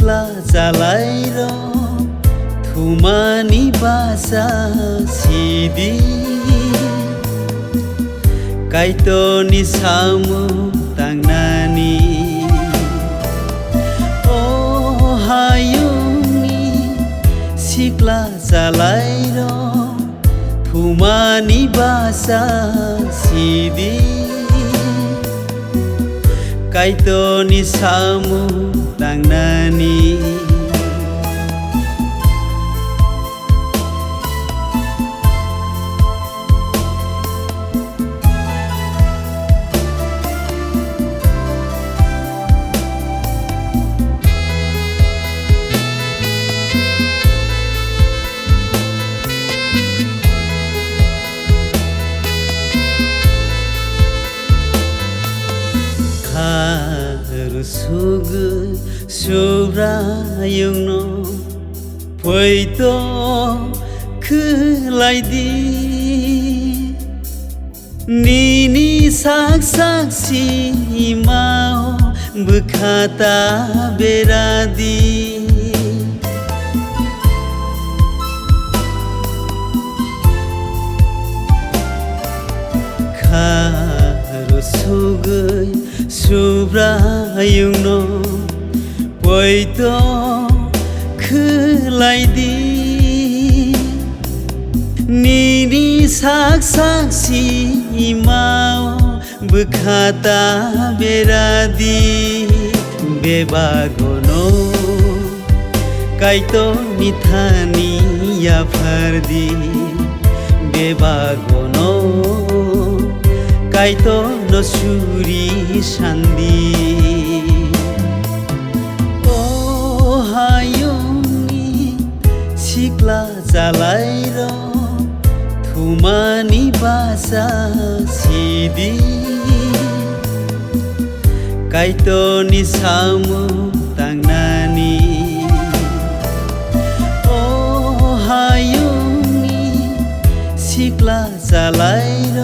सिक्ला जलाएर थुमानी बासा सिदी काइतोनी सामु तांनानी ओ हायुनी सिक्ला जलाएर थुमानी बासा सिदी काइतोनी सामु तांनानी sugu subrayungno poito kelaidi nini saksi mau bekata beradi karo sugu subrayungno poito kelaidi nini saksi mau bekata beradi bebagono kaito nithani ya fardi bebagono kaito no suri sandi oh hayuni sikla jalaएर थुमानी बासा सिदी काइतोनी सामु तांनानी oh hayuni sikla jalaएर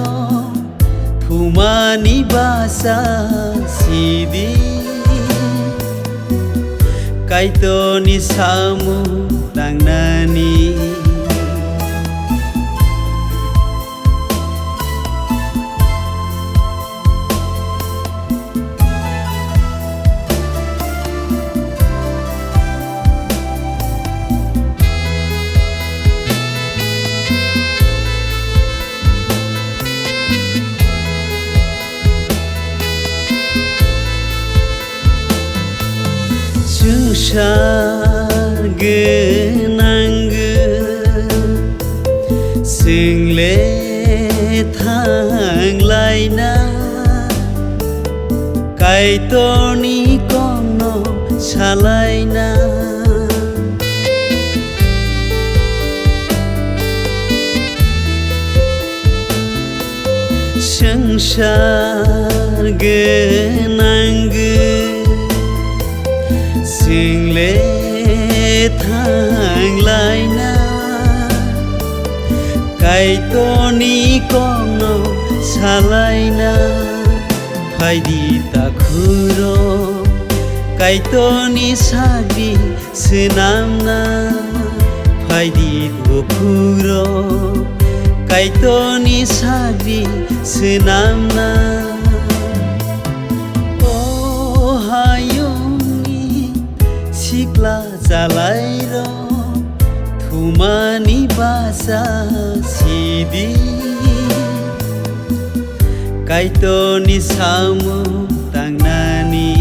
थुमानी बासा सिदी काइतोनी सामु तांनानी Susah genangge single thang laina kaitoni kono salaina sangsar genangge single thang laina kaitoni kono salaina phaidi takhuro kaitoni sabi senamna phaidi takhuro kaitoni sabi senamna oh hayuni sikla jalaएर थुमानी बासा सिदी काइतोनी सामु तांनानी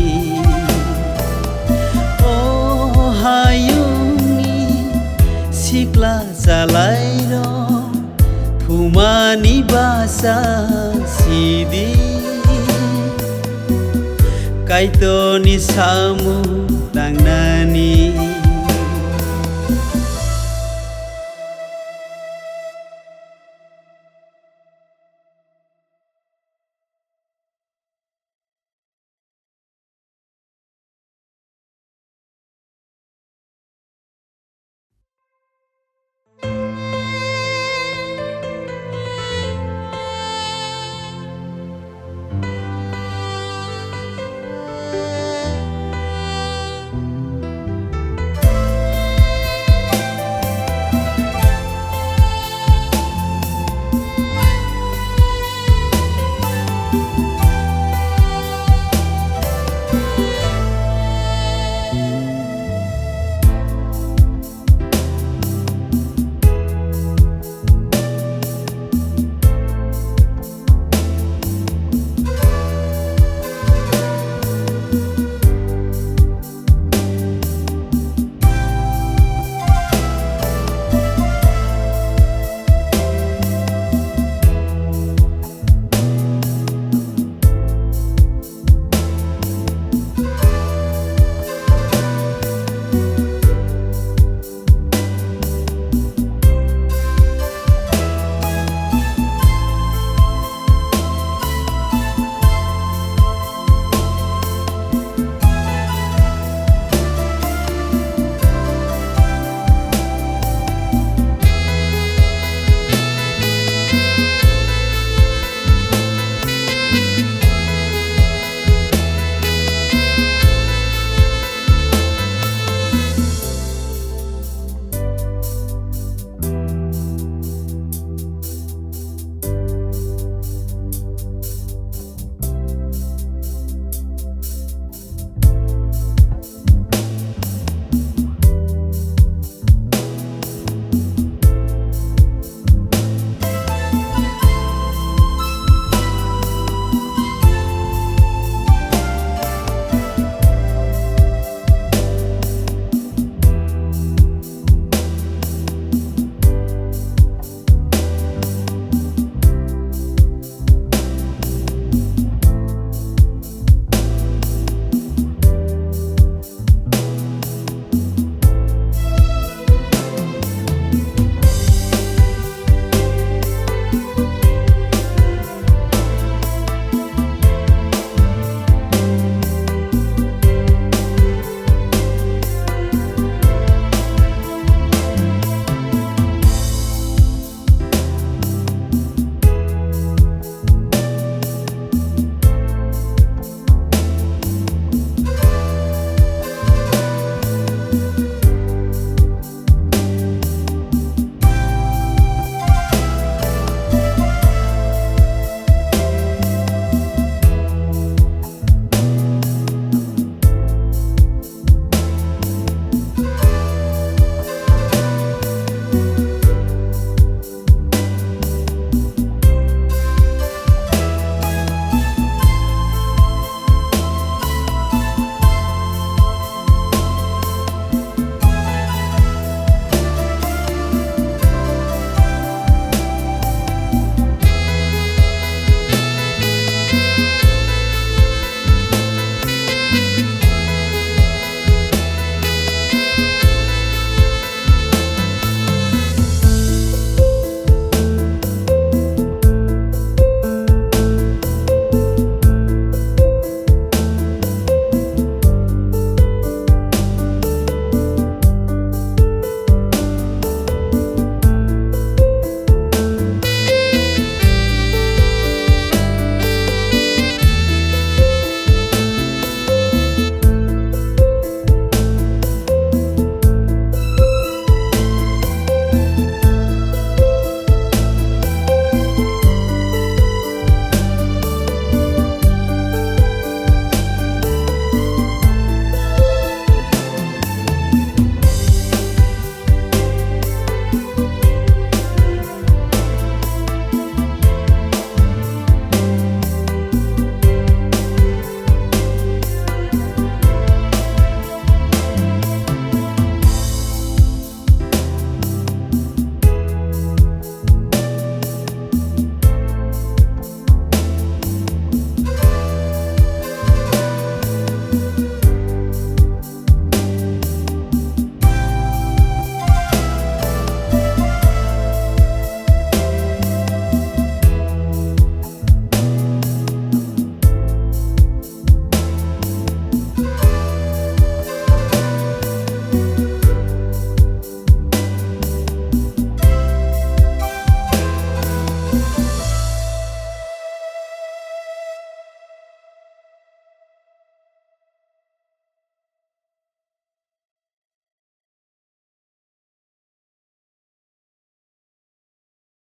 oh hayuni sikla jalaएर थुमानी बासा सिदी काइतोनी सामु तांनानी